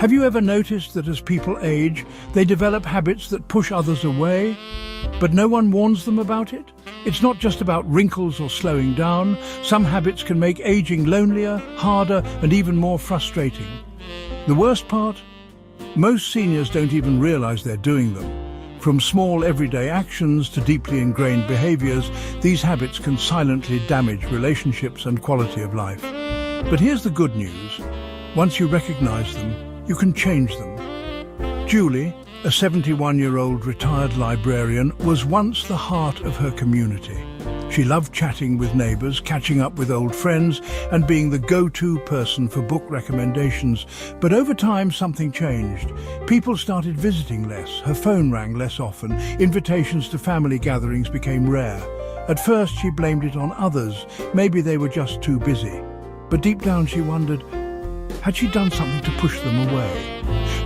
Have you ever noticed that as people age, they develop habits that push others away, but no one warns them about it? It's not just about wrinkles or slowing down. Some habits can make aging lonelier, harder, and even more frustrating. The worst part? Most seniors don't even realize they're doing them. From small everyday actions to deeply ingrained behaviors, these habits can silently damage relationships and quality of life. But here's the good news. Once you recognize them, you can change them. Julie, a 71-year-old retired librarian, was once the heart of her community. She loved chatting with neighbors, catching up with old friends, and being the go-to person for book recommendations. But over time, something changed. People started visiting less, her phone rang less often, invitations to family gatherings became rare. At first, she blamed it on others. Maybe they were just too busy. But deep down, she wondered, had she done something to push them away?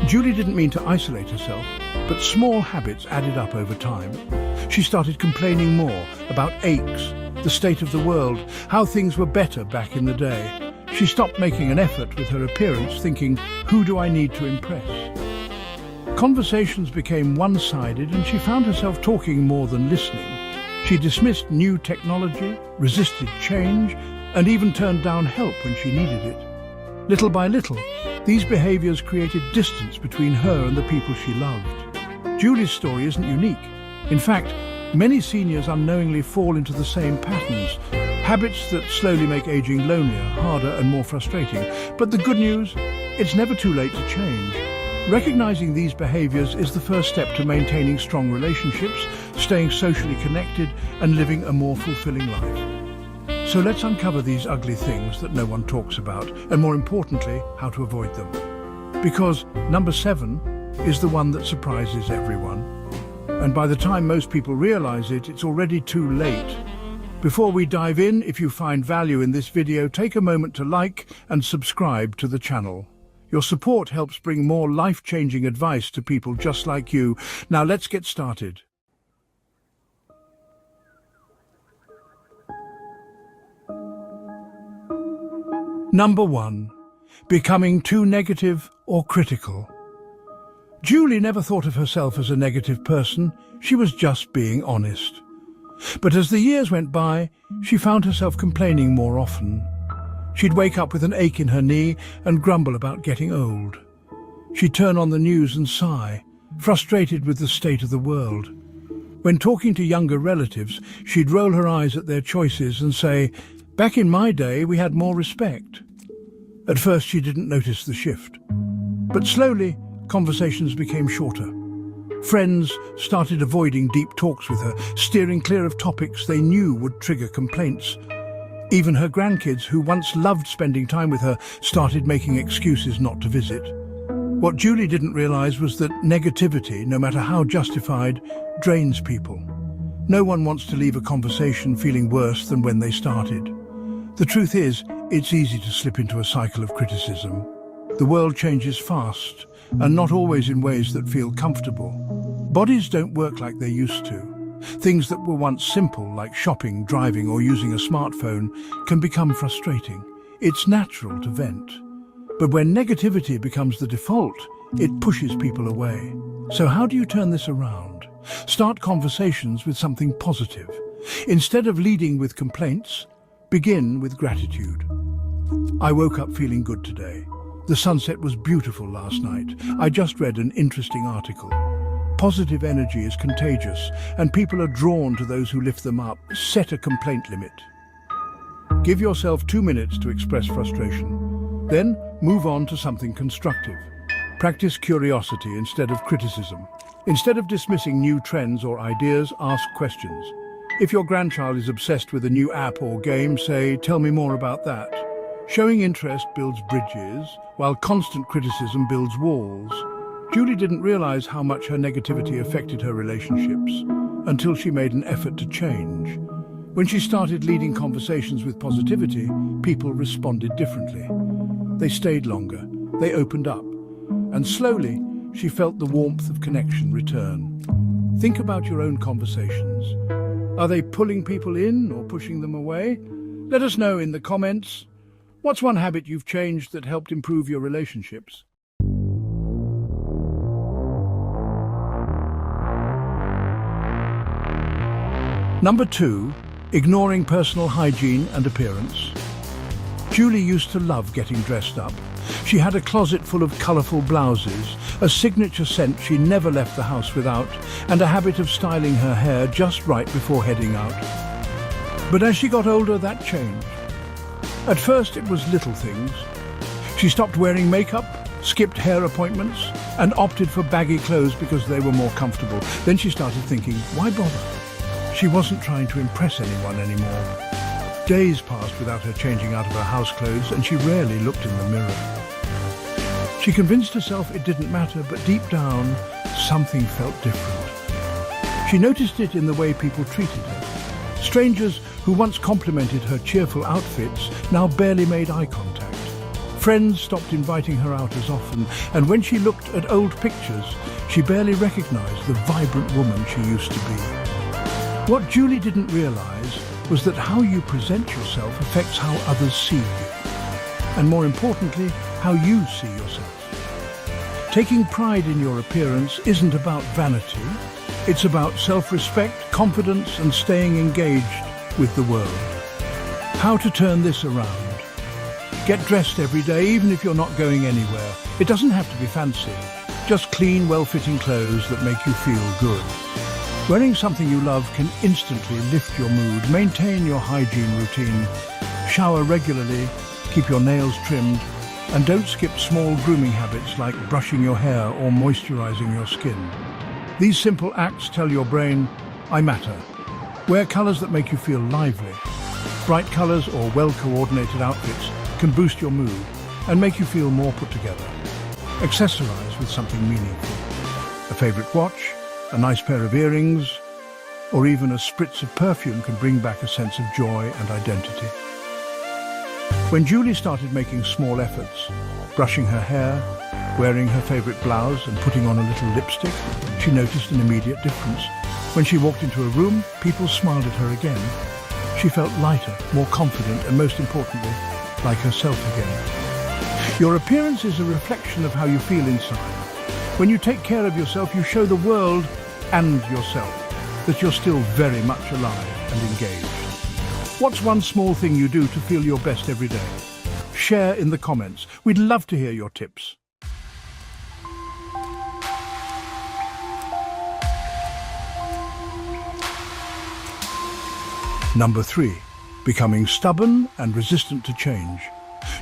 Julie didn't mean to isolate herself, but small habits added up over time. She started complaining more about aches, the state of the world, how things were better back in the day. She stopped making an effort with her appearance, thinking, who do I need to impress? Conversations became one-sided and she found herself talking more than listening. She dismissed new technology, resisted change, and even turned down help when she needed it. Little by little, these behaviors created distance between her and the people she loved. Julie's story isn't unique. In fact, many seniors unknowingly fall into the same patterns, habits that slowly make aging lonelier, harder and more frustrating. But the good news, it's never too late to change. Recognizing these behaviors is the first step to maintaining strong relationships, staying socially connected and living a more fulfilling life. So let's uncover these ugly things that no one talks about, and more importantly, how to avoid them. Because number 7 is the one that surprises everyone. And by the time most people realize it, it's already too late. Before we dive in, if you find value in this video, take a moment to like and subscribe to the channel. Your support helps bring more life-changing advice to people just like you. Now let's get started. Number 1. Becoming too negative or critical. Julie never thought of herself as a negative person. She was just being honest. But as the years went by, she found herself complaining more often. She'd wake up with an ache in her knee and grumble about getting old. She'd turn on the news and sigh, frustrated with the state of the world. When talking to younger relatives, she'd roll her eyes at their choices and say, "Back in my day, we had more respect." At first, she didn't notice the shift. But slowly, conversations became shorter. Friends started avoiding deep talks with her, steering clear of topics they knew would trigger complaints. Even her grandkids, who once loved spending time with her, started making excuses not to visit. What Julie didn't realize was that negativity, no matter how justified, drains people. No one wants to leave a conversation feeling worse than when they started. The truth is, it's easy to slip into a cycle of criticism. The world changes fast, and not always in ways that feel comfortable. Bodies don't work like they used to. Things that were once simple, like shopping, driving, or using a smartphone, can become frustrating. It's natural to vent. But when negativity becomes the default, it pushes people away. So how do you turn this around? Start conversations with something positive. Instead of leading with complaints, begin with gratitude. I woke up feeling good today. The sunset was beautiful last night. I just read an interesting article. Positive energy is contagious, and people are drawn to those who lift them up. Set a complaint limit. Give yourself 2 minutes to express frustration. Then move on to something constructive. Practice curiosity instead of criticism. Instead of dismissing new trends or ideas, ask questions. If your grandchild is obsessed with a new app or game, say, "Tell me more about that." Showing interest builds bridges, while constant criticism builds walls. Julie didn't realize how much her negativity affected her relationships until she made an effort to change. When she started leading conversations with positivity, people responded differently. They stayed longer, they opened up, and slowly she felt the warmth of connection return. Think about your own conversations. Are they pulling people in or pushing them away? Let us know in the comments. What's one habit you've changed that helped improve your relationships? Number 2, ignoring personal hygiene and appearance. Julie used to love getting dressed up. She had a closet full of colourful blouses, a signature scent she never left the house without, and a habit of styling her hair just right before heading out. But as she got older, that changed. At first, it was little things. She stopped wearing makeup, skipped hair appointments, and opted for baggy clothes because they were more comfortable. Then she started thinking, why bother? She wasn't trying to impress anyone anymore. Days passed without her changing out of her house clothes, and she rarely looked in the mirror. She convinced herself it didn't matter, but deep down, something felt different. She noticed it in the way people treated her. Strangers who once complimented her cheerful outfits now barely made eye contact. Friends stopped inviting her out as often, and when she looked at old pictures, she barely recognized the vibrant woman she used to be. What Julie didn't realize was that how you present yourself affects how others see you, and more importantly, how you see yourself. Taking pride in your appearance isn't about vanity. It's about self-respect, confidence, and staying engaged with the world. How to turn this around? Get dressed every day, even if you're not going anywhere. It doesn't have to be fancy. Just clean, well-fitting clothes that make you feel good. Wearing something you love can instantly lift your mood. Maintain your hygiene routine. Shower regularly, keep your nails trimmed, and don't skip small grooming habits like brushing your hair or moisturizing your skin. These simple acts tell your brain, I matter. Wear colors that make you feel lively. Bright colors or well-coordinated outfits can boost your mood and make you feel more put together. Accessorize with something meaningful. A favorite watch, a nice pair of earrings, or even a spritz of perfume can bring back a sense of joy and identity. When Julie started making small efforts, brushing her hair, wearing her favorite blouse and putting on a little lipstick, she noticed an immediate difference. When she walked into a room, people smiled at her again. She felt lighter, more confident, and most importantly, like herself again. Your appearance is a reflection of how you feel inside. When you take care of yourself, you show the world and yourself that you're still very much alive and engaged. What's one small thing you do to feel your best every day? Share in the comments. We'd love to hear your tips. Number 3, becoming stubborn and resistant to change.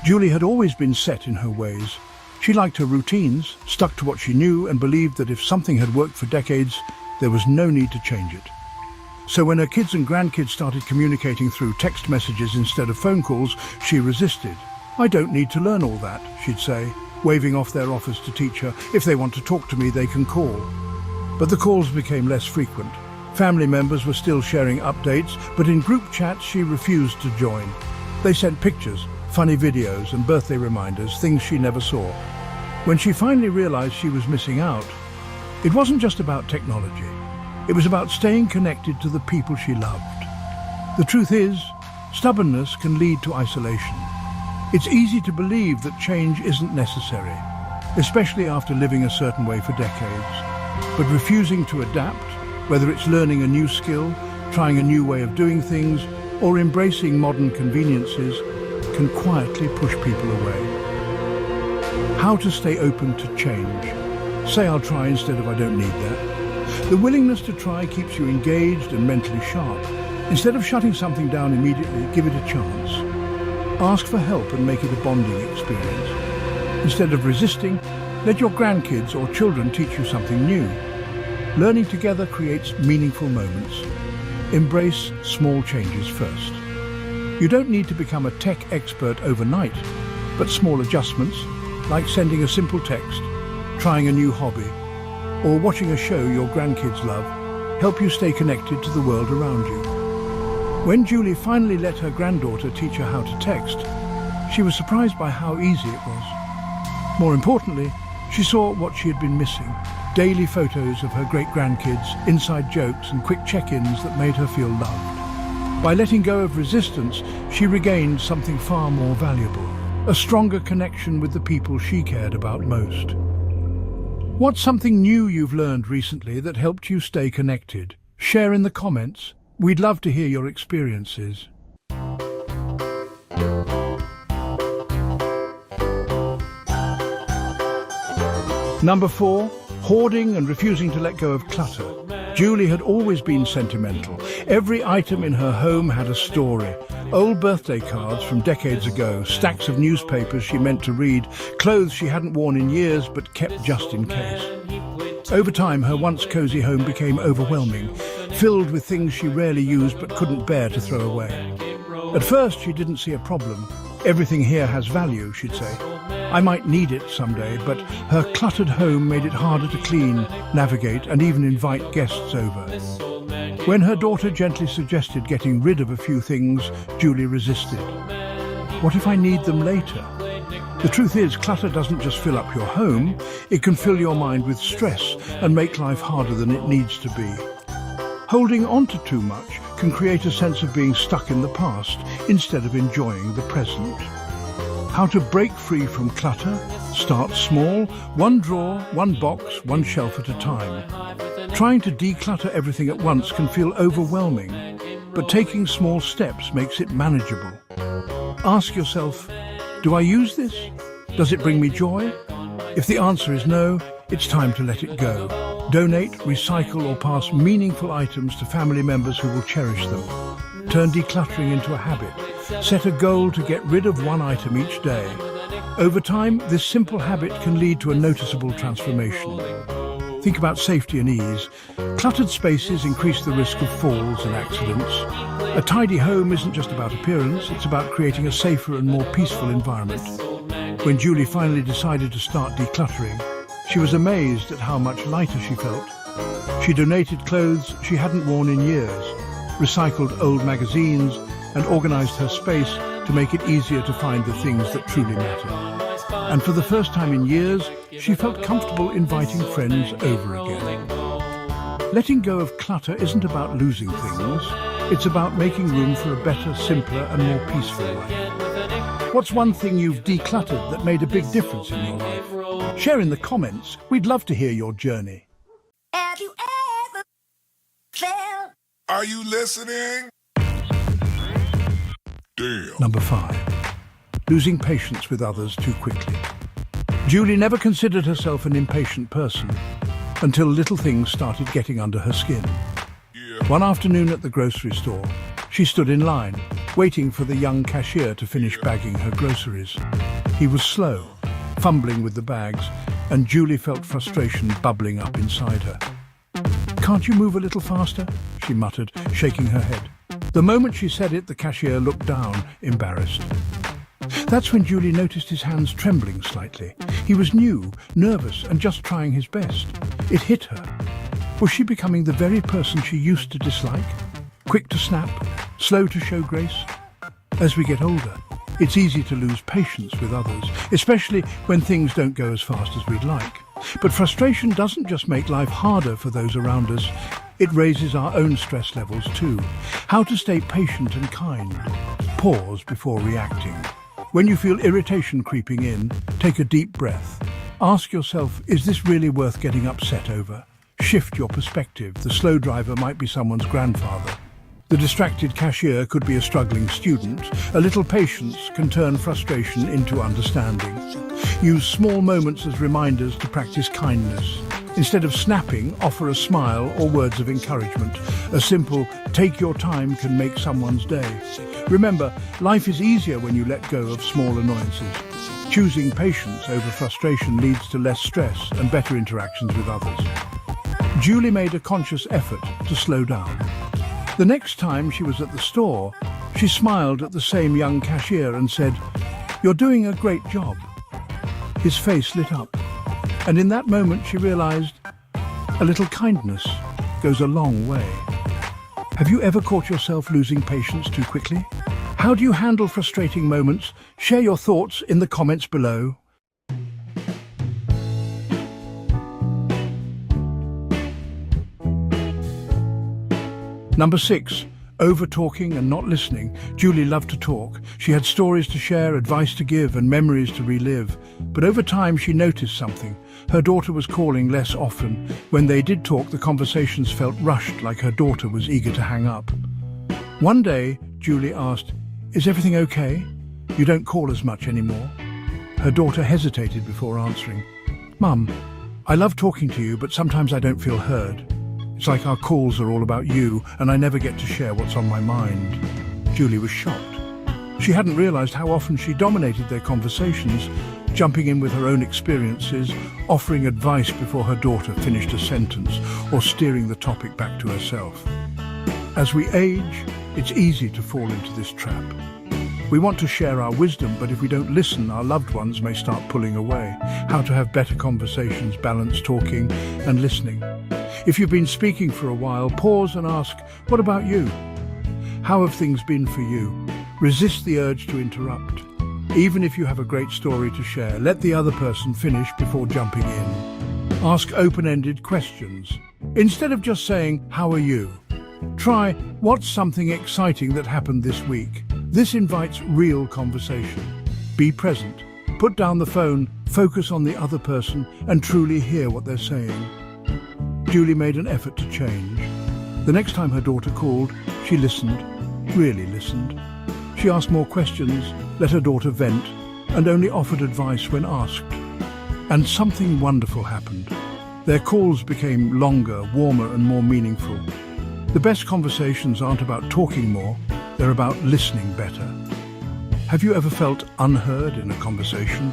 Julie had always been set in her ways. She liked her routines, stuck to what she knew, and believed that if something had worked for decades, there was no need to change it. So when her kids and grandkids started communicating through text messages instead of phone calls, she resisted. I don't need to learn all that, she'd say, waving off their offers to teach her. If they want to talk to me, they can call. But the calls became less frequent. Family members were still sharing updates, but in group chats she refused to join. They sent pictures, funny videos and birthday reminders, things she never saw. When she finally realized she was missing out, it wasn't just about technology. It was about staying connected to the people she loved. The truth is, stubbornness can lead to isolation. It's easy to believe that change isn't necessary, especially after living a certain way for decades. But refusing to adapt, whether it's learning a new skill, trying a new way of doing things, or embracing modern conveniences, can quietly push people away. How to stay open to change? Say I'll try instead of I don't need that. The willingness to try keeps you engaged and mentally sharp. Instead of shutting something down immediately, give it a chance. Ask for help and make it a bonding experience. Instead of resisting, let your grandkids or children teach you something new. Learning together creates meaningful moments. Embrace small changes first. You don't need to become a tech expert overnight, but small adjustments, like sending a simple text, trying a new hobby, or watching a show your grandkids love, help you stay connected to the world around you. When Julie finally let her granddaughter teach her how to text, she was surprised by how easy it was. More importantly, she saw what she had been missing: daily photos of her great-grandkids, inside jokes and quick check-ins that made her feel loved. By letting go of resistance, she regained something far more valuable: a stronger connection with the people she cared about most. What's something new you've learned recently that helped you stay connected? Share in the comments. We'd love to hear your experiences. Number 4, hoarding and refusing to let go of clutter. Julie had always been sentimental. Every item in her home had a story. Old birthday cards from decades ago, stacks of newspapers she meant to read, clothes she hadn't worn in years but kept just in case. Over time, her once cosy home became overwhelming, filled with things she rarely used but couldn't bear to throw away. At first, she didn't see a problem. Everything here has value, she'd say. I might need it someday, but her cluttered home made it harder to clean, navigate, and even invite guests over. When her daughter gently suggested getting rid of a few things, Julie resisted. What if I need them later? The truth is, clutter doesn't just fill up your home, it can fill your mind with stress and make life harder than it needs to be. Holding on to too much can create a sense of being stuck in the past instead of enjoying the present. How to break free from clutter? Start small, one drawer, one box, one shelf at a time. Trying to declutter everything at once can feel overwhelming, but taking small steps makes it manageable. Ask yourself, do I use this? Does it bring me joy? If the answer is no, it's time to let it go. Donate, recycle, or pass meaningful items to family members who will cherish them. Turn decluttering into a habit. Set a goal to get rid of one item each day. Over time, this simple habit can lead to a noticeable transformation. Think about safety and ease. Cluttered spaces increase the risk of falls and accidents. A tidy home isn't just about appearance, it's about creating a safer and more peaceful environment. When Julie finally decided to start decluttering, she was amazed at how much lighter she felt. She donated clothes she hadn't worn in years, recycled old magazines, and organized her space to make it easier to find the things that truly matter. And for the first time in years, she felt comfortable inviting friends over again. Letting go of clutter isn't about losing things, it's about making room for a better, simpler, and more peaceful life. What's one thing you've decluttered that made a big difference in your life? Share in the comments. We'd love to hear your journey. Have you ever felt? Are you listening? Damn. Number 5, losing patience with others too quickly. Julie never considered herself an impatient person until little things started getting under her skin. Yeah. One afternoon at the grocery store, she stood in line, waiting for the young cashier to finish bagging her groceries. He was slow, fumbling with the bags, and Julie felt frustration bubbling up inside her. "Can't you move a little faster?" she muttered, shaking her head. The moment she said it, the cashier looked down, embarrassed. That's when Julie noticed his hands trembling slightly. He was new, nervous, and just trying his best. It hit her. Was she becoming the very person she used to dislike? Quick to snap, slow to show grace? As we get older, it's easy to lose patience with others, especially when things don't go as fast as we'd like. But frustration doesn't just make life harder for those around us, it raises our own stress levels too. How to stay patient and kind. Pause before reacting. When you feel irritation creeping in, take a deep breath. Ask yourself, is this really worth getting upset over? Shift your perspective. The slow driver might be someone's grandfather. The distracted cashier could be a struggling student. A little patience can turn frustration into understanding. Use small moments as reminders to practice kindness. Instead of snapping, offer a smile or words of encouragement. A simple, take your time can make someone's day. Remember, life is easier when you let go of small annoyances. Choosing patience over frustration leads to less stress and better interactions with others. Julie made a conscious effort to slow down. The next time she was at the store, she smiled at the same young cashier and said, "You're doing a great job." His face lit up, and in that moment she realized a little kindness goes a long way. Have you ever caught yourself losing patience too quickly? How do you handle frustrating moments? Share your thoughts in the comments below. Number 6, Over-talking and not listening, Julie loved to talk. She had stories to share, advice to give, and memories to relive. But over time, she noticed something. Her daughter was calling less often. When they did talk, the conversations felt rushed, like her daughter was eager to hang up. One day, Julie asked, "Is everything okay? You don't call as much anymore." Her daughter hesitated before answering. "Mum, I love talking to you, but sometimes I don't feel heard. It's like our calls are all about you, and I never get to share what's on my mind." Julie was shocked. She hadn't realized how often she dominated their conversations, jumping in with her own experiences, offering advice before her daughter finished a sentence, or steering the topic back to herself. As we age, it's easy to fall into this trap. We want to share our wisdom, but if we don't listen, our loved ones may start pulling away. How to have better conversations, balance talking and listening. If you've been speaking for a while, pause and ask, "What about you? How have things been for you?" Resist the urge to interrupt. Even if you have a great story to share, let the other person finish before jumping in. Ask open-ended questions. Instead of just saying, "How are you?" try, "What's something exciting that happened this week?" This invites real conversation. Be present. Put down the phone, focus on the other person, and truly hear what they're saying. Julie made an effort to change. The next time her daughter called, she listened, really listened. She asked more questions, let her daughter vent, and only offered advice when asked. And something wonderful happened. Their calls became longer, warmer, and more meaningful. The best conversations aren't about talking more, they're about listening better. Have you ever felt unheard in a conversation?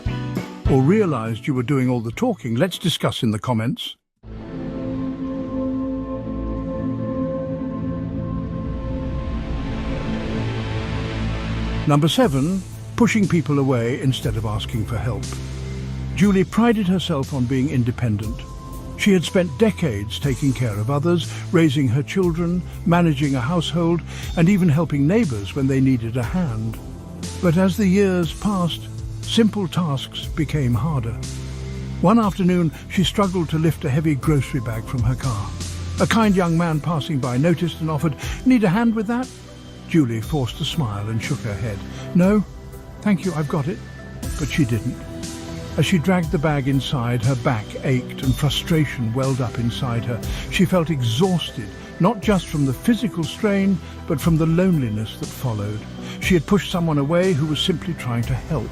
Or realized you were doing all the talking? Let's discuss in the comments. Number 7, pushing people away instead of asking for help. Julie prided herself on being independent. She had spent decades taking care of others, raising her children, managing a household, and even helping neighbors when they needed a hand. But as the years passed, simple tasks became harder. One afternoon, she struggled to lift a heavy grocery bag from her car. A kind young man passing by noticed and offered, "Need a hand with that?" Julie forced a smile and shook her head. "No, thank you, I've got it." But she didn't. As she dragged the bag inside, her back ached and frustration welled up inside her. She felt exhausted, not just from the physical strain, but from the loneliness that followed. She had pushed someone away who was simply trying to help.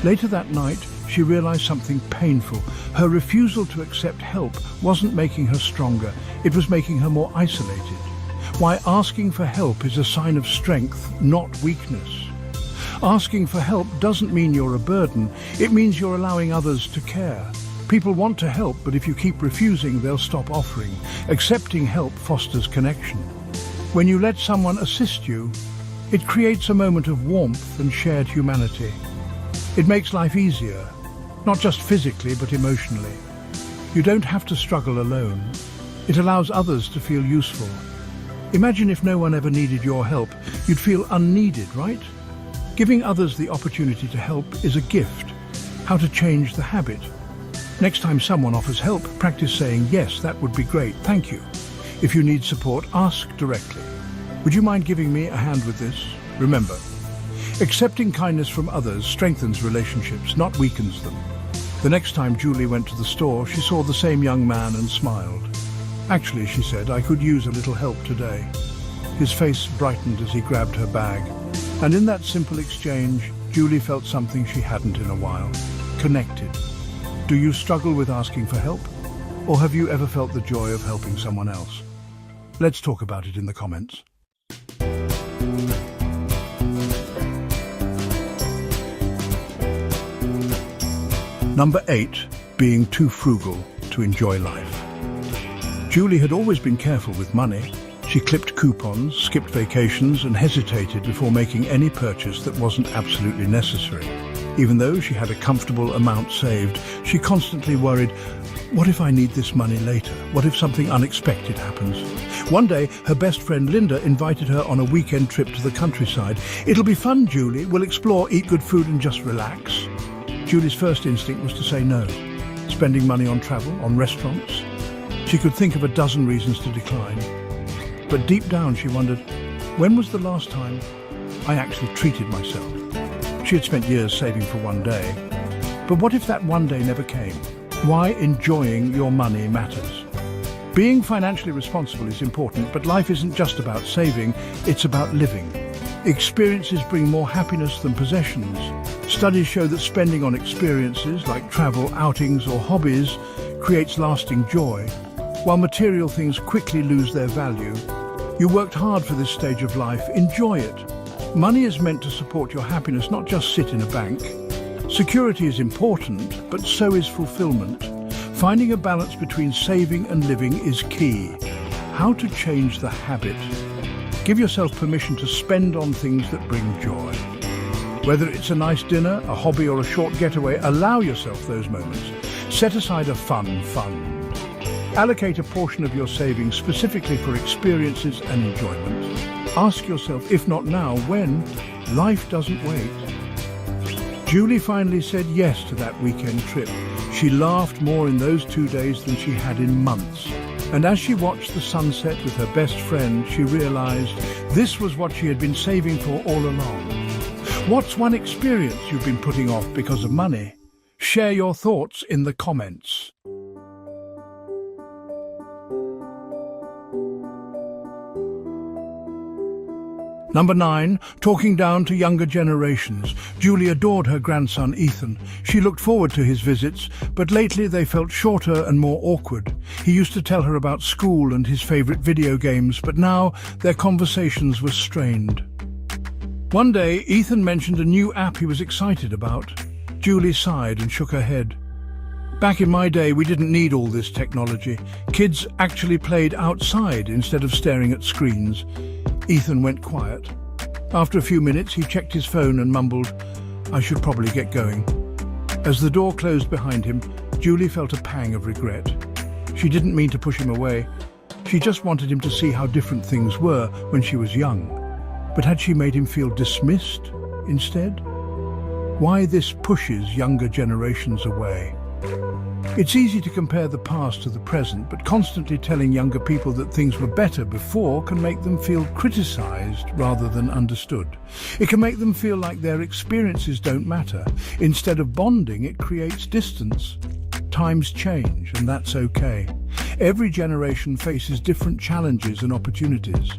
Later that night, she realized something painful. Her refusal to accept help wasn't making her stronger, it was making her more isolated. Why asking for help is a sign of strength, not weakness. Asking for help doesn't mean you're a burden, it means you're allowing others to care. People want to help, but if you keep refusing, they'll stop offering. Accepting help fosters connection. When you let someone assist you, it creates a moment of warmth and shared humanity. It makes life easier, not just physically, but emotionally. You don't have to struggle alone. It allows others to feel useful. Imagine if no one ever needed your help. You'd feel unneeded, right? Giving others the opportunity to help is a gift. How to change the habit. Next time someone offers help, practice saying, "Yes, that would be great, thank you." If you need support, ask directly. "Would you mind giving me a hand with this?" Remember, accepting kindness from others strengthens relationships, not weakens them. The next time Julie went to the store, she saw the same young man and smiled. "Actually," she said, "I could use a little help today." His face brightened as he grabbed her bag. And in that simple exchange, Julie felt something she hadn't in a while. Connected. Do you struggle with asking for help? Or have you ever felt the joy of helping someone else? Let's talk about it in the comments. Number 8, being too frugal to enjoy life. Julie had always been careful with money. She clipped coupons, skipped vacations, and hesitated before making any purchase that wasn't absolutely necessary. Even though she had a comfortable amount saved, she constantly worried, what if I need this money later? What if something unexpected happens? One day, her best friend Linda invited her on a weekend trip to the countryside. "It'll be fun, Julie. We'll explore, eat good food, and just relax." Julie's first instinct was to say no. Spending money on travel, on restaurants. She could think of a dozen reasons to decline. But deep down she wondered, When was the last time I actually treated myself? She had spent years saving for one day. But what if that one day never came? Why enjoying your money matters. Being financially responsible is important, but life isn't just about saving, it's about living. Experiences bring more happiness than possessions. Studies show that spending on experiences like travel, outings or hobbies creates lasting joy, while material things quickly lose their value. You worked hard for this stage of life, enjoy it. Money is meant to support your happiness, not just sit in a bank. Security is important, but so is fulfillment. Finding a balance between saving and living is key. How to change the habit. Give yourself permission to spend on things that bring joy. Whether it's a nice dinner, a hobby or a short getaway, allow yourself those moments. Set aside a fun fund. Allocate a portion of your savings specifically for experiences and enjoyment. Ask yourself, if not now, when? Life doesn't wait. Julie finally said yes to that weekend trip. She laughed more in those 2 days than she had in months. And as she watched the sunset with her best friend, she realized this was what she had been saving for all along. What's one experience you've been putting off because of money? Share your thoughts in the comments. Number 9, talking down to younger generations. Julie adored her grandson Ethan. She looked forward to his visits, but lately they felt shorter and more awkward. He used to tell her about school and his favorite video games, but now their conversations were strained. One day, Ethan mentioned a new app he was excited about. Julie sighed and shook her head. Back in my day, we didn't need all this technology. Kids actually played outside instead of staring at screens. Ethan went quiet. After a few minutes, he checked his phone and mumbled, "I should probably get going." As the door closed behind him, Julie felt a pang of regret. She didn't mean to push him away. She just wanted him to see how different things were when she was young. But had she made him feel dismissed instead? Why this pushes younger generations away? It's easy to compare the past to the present, but constantly telling younger people that things were better before can make them feel criticized rather than understood. It can make them feel like their experiences don't matter. Instead of bonding, it creates distance. Times change, and that's okay. Every generation faces different challenges and opportunities.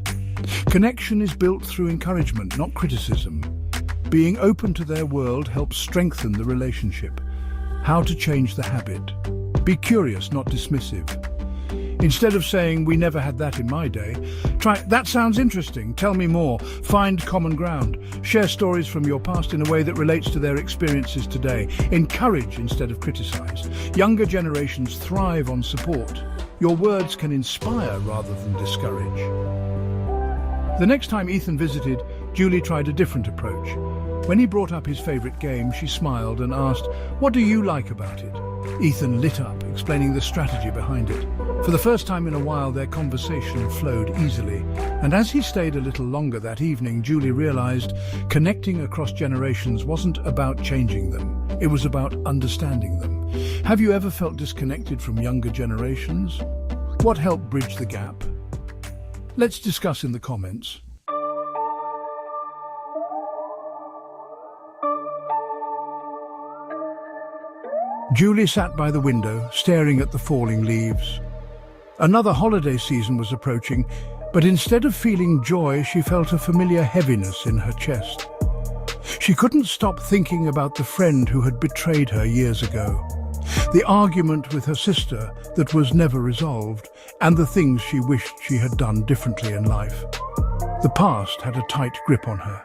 Connection is built through encouragement, not criticism. Being open to their world helps strengthen the relationship. How to change the habit. Be curious, not dismissive. Instead of saying, "We never had that in my day," try, "That sounds interesting, tell me more." Find common ground. Share stories from your past in a way that relates to their experiences today. Encourage instead of criticize. Younger generations thrive on support. Your words can inspire rather than discourage. The next time Ethan visited, Julie tried a different approach. When he brought up his favorite game, she smiled and asked, "What do you like about it?" Ethan lit up, explaining the strategy behind it. For the first time in a while, their conversation flowed easily. And as he stayed a little longer that evening, Julie realized connecting across generations wasn't about changing them. It was about understanding them. Have you ever felt disconnected from younger generations? What helped bridge the gap? Let's discuss in the comments. Julie sat by the window, staring at the falling leaves. Another holiday season was approaching, but instead of feeling joy, she felt a familiar heaviness in her chest. She couldn't stop thinking about the friend who had betrayed her years ago, the argument with her sister that was never resolved, and the things she wished she had done differently in life. The past had a tight grip on her,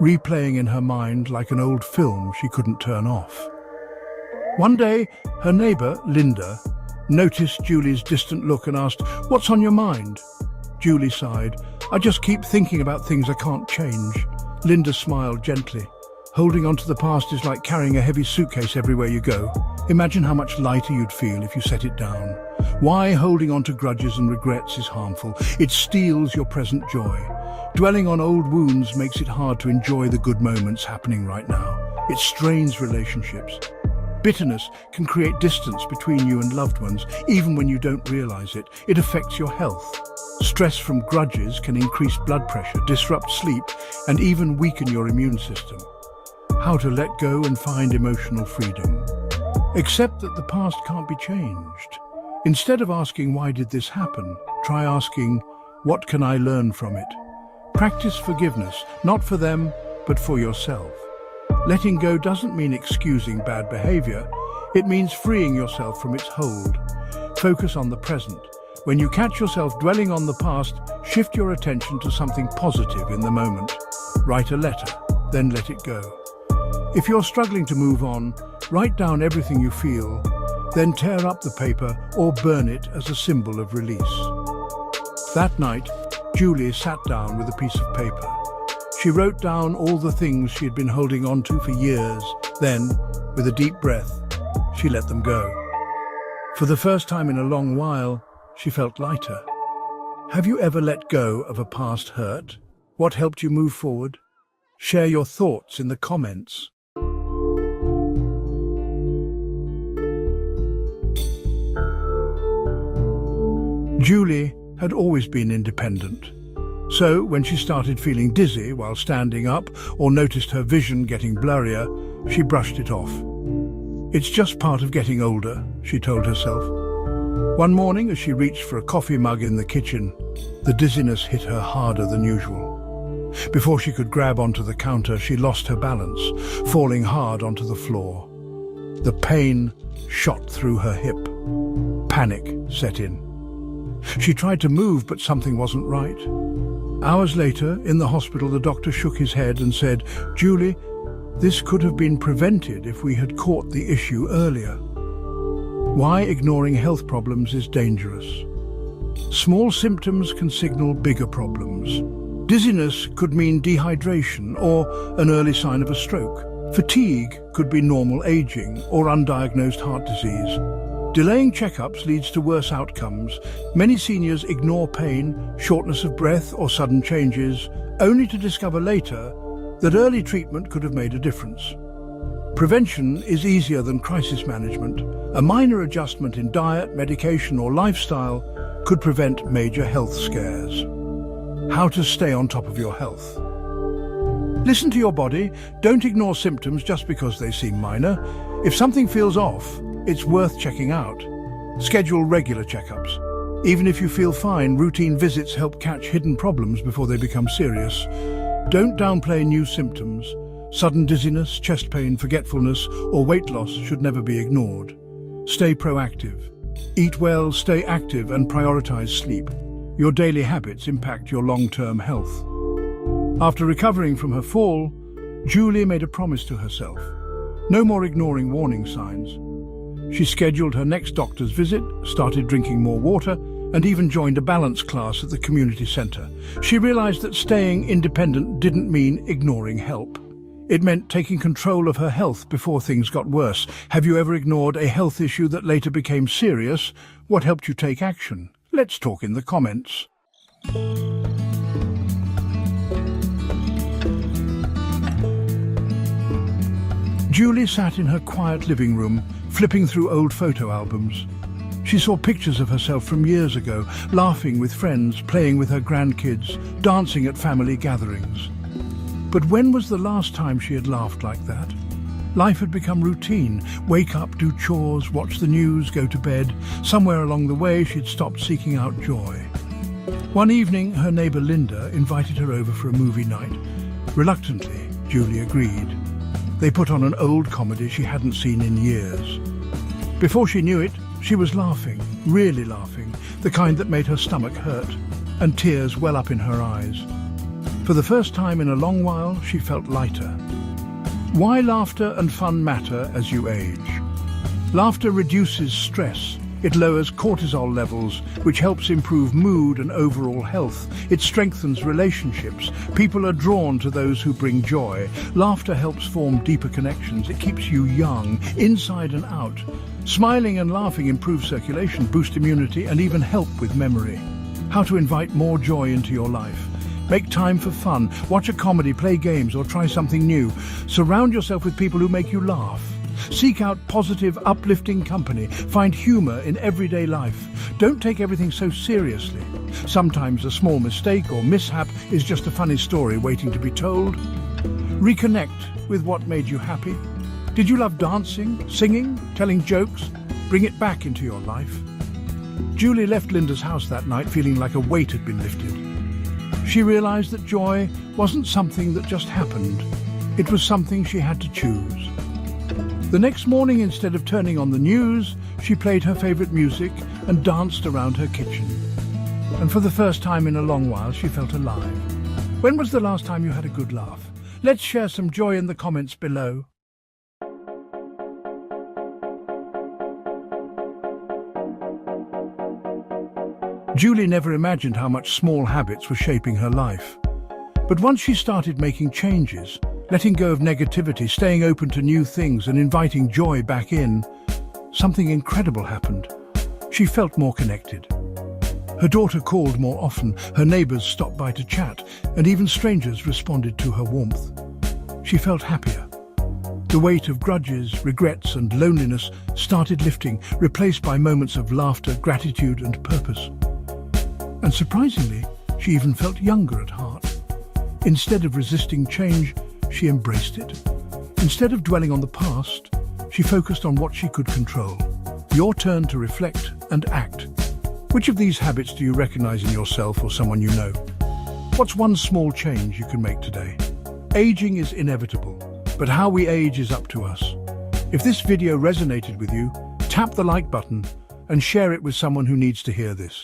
replaying in her mind like an old film she couldn't turn off. One day, her neighbor, Linda, noticed Julie's distant look and asked, "What's on your mind?" Julie sighed, "I just keep thinking about things I can't change." Linda smiled gently. Holding on to the past is like carrying a heavy suitcase everywhere you go. Imagine how much lighter you'd feel if you set it down. Why holding on to grudges and regrets is harmful. It steals your present joy. Dwelling on old wounds makes it hard to enjoy the good moments happening right now. It strains relationships. Bitterness can create distance between you and loved ones, even when you don't realize it. It affects your health. Stress from grudges can increase blood pressure, disrupt sleep, and even weaken your immune system. How to let go and find emotional freedom. Accept that the past can't be changed. Instead of asking, "Why did this happen?" try asking, "What can I learn from it?" Practice forgiveness, not for them, but for yourself. Letting go doesn't mean excusing bad behavior. It means freeing yourself from its hold. Focus on the present. When you catch yourself dwelling on the past, shift your attention to something positive in the moment. Write a letter, then let it go. If you're struggling to move on, write down everything you feel, then tear up the paper or burn it as a symbol of release. That night, Julie sat down with a piece of paper. She wrote down all the things she had been holding on to for years. Then, with a deep breath, she let them go. For the first time in a long while, she felt lighter. Have you ever let go of a past hurt? What helped you move forward? Share your thoughts in the comments. Julie had always been independent. So, when she started feeling dizzy while standing up or noticed her vision getting blurrier, she brushed it off. It's just part of getting older, she told herself. One morning, as she reached for a coffee mug in the kitchen, the dizziness hit her harder than usual. Before she could grab onto the counter, she lost her balance, falling hard onto the floor. The pain shot through her hip. Panic set in. She tried to move, but something wasn't right. Hours later, in the hospital, the doctor shook his head and said, "Julie, this could have been prevented if we had caught the issue earlier." Why ignoring health problems is dangerous. Small symptoms can signal bigger problems. Dizziness could mean dehydration or an early sign of a stroke. Fatigue could be normal aging or undiagnosed heart disease. Delaying checkups leads to worse outcomes. Many seniors ignore pain, shortness of breath, or sudden changes, only to discover later that early treatment could have made a difference. Prevention is easier than crisis management. A minor adjustment in diet, medication, or lifestyle could prevent major health scares. How to stay on top of your health. Listen to your body. Don't ignore symptoms just because they seem minor. If something feels off, it's worth checking out. Schedule regular checkups. Even if you feel fine, routine visits help catch hidden problems before they become serious. Don't downplay new symptoms. Sudden dizziness, chest pain, forgetfulness, or weight loss should never be ignored. Stay proactive. Eat well, stay active, and prioritize sleep. Your daily habits impact your long-term health. After recovering from her fall, Julie made a promise to herself. No more ignoring warning signs. She scheduled her next doctor's visit, started drinking more water, and even joined a balance class at the community center. She realized that staying independent didn't mean ignoring help. It meant taking control of her health before things got worse. Have you ever ignored a health issue that later became serious? What helped you take action? Let's talk in the comments. Julie sat in her quiet living room, flipping through old photo albums. She saw pictures of herself from years ago, laughing with friends, playing with her grandkids, dancing at family gatherings. But when was the last time she had laughed like that? Life had become routine. Wake up, do chores, watch the news, go to bed. Somewhere along the way, she'd stopped seeking out joy. One evening, her neighbor Linda invited her over for a movie night. Reluctantly, Julie agreed. They put on an old comedy she hadn't seen in years. Before she knew it, she was laughing, really laughing, the kind that made her stomach hurt, and tears well up in her eyes. For the first time in a long while, she felt lighter. Why laughter and fun matter as you age? Laughter reduces stress. It lowers cortisol levels, which helps improve mood and overall health. It strengthens relationships. People are drawn to those who bring joy. Laughter helps form deeper connections. It keeps you young, inside and out. Smiling and laughing improve circulation, boost immunity, and even help with memory. How to invite more joy into your life. Make time for fun. Watch a comedy, play games, or try something new. Surround yourself with people who make you laugh. Seek out positive, uplifting company. Find humor in everyday life. Don't take everything so seriously. Sometimes a small mistake or mishap is just a funny story waiting to be told. Reconnect with what made you happy. Did you love dancing, singing, telling jokes? Bring it back into your life. Julie left Linda's house that night feeling like a weight had been lifted. She realized that joy wasn't something that just happened. It was something she had to choose. The next morning, instead of turning on the news, she played her favorite music and danced around her kitchen. And for the first time in a long while, she felt alive. When was the last time you had a good laugh? Let's share some joy in the comments below. Julie never imagined how much small habits were shaping her life. But once she started making changes, letting go of negativity, staying open to new things and inviting joy back in, something incredible happened. She felt more connected. Her daughter called more often, her neighbors stopped by to chat, and even strangers responded to her warmth. She felt happier. The weight of grudges, regrets and loneliness started lifting, replaced by moments of laughter, gratitude and purpose. And surprisingly, she even felt younger at heart. Instead of resisting change, she embraced it. Instead of dwelling on the past, she focused on what she could control. Your turn to reflect and act. Which of these habits do you recognize in yourself or someone you know? What's one small change you can make today? Aging is inevitable, but how we age is up to us. If this video resonated with you, tap the like button and share it with someone who needs to hear this.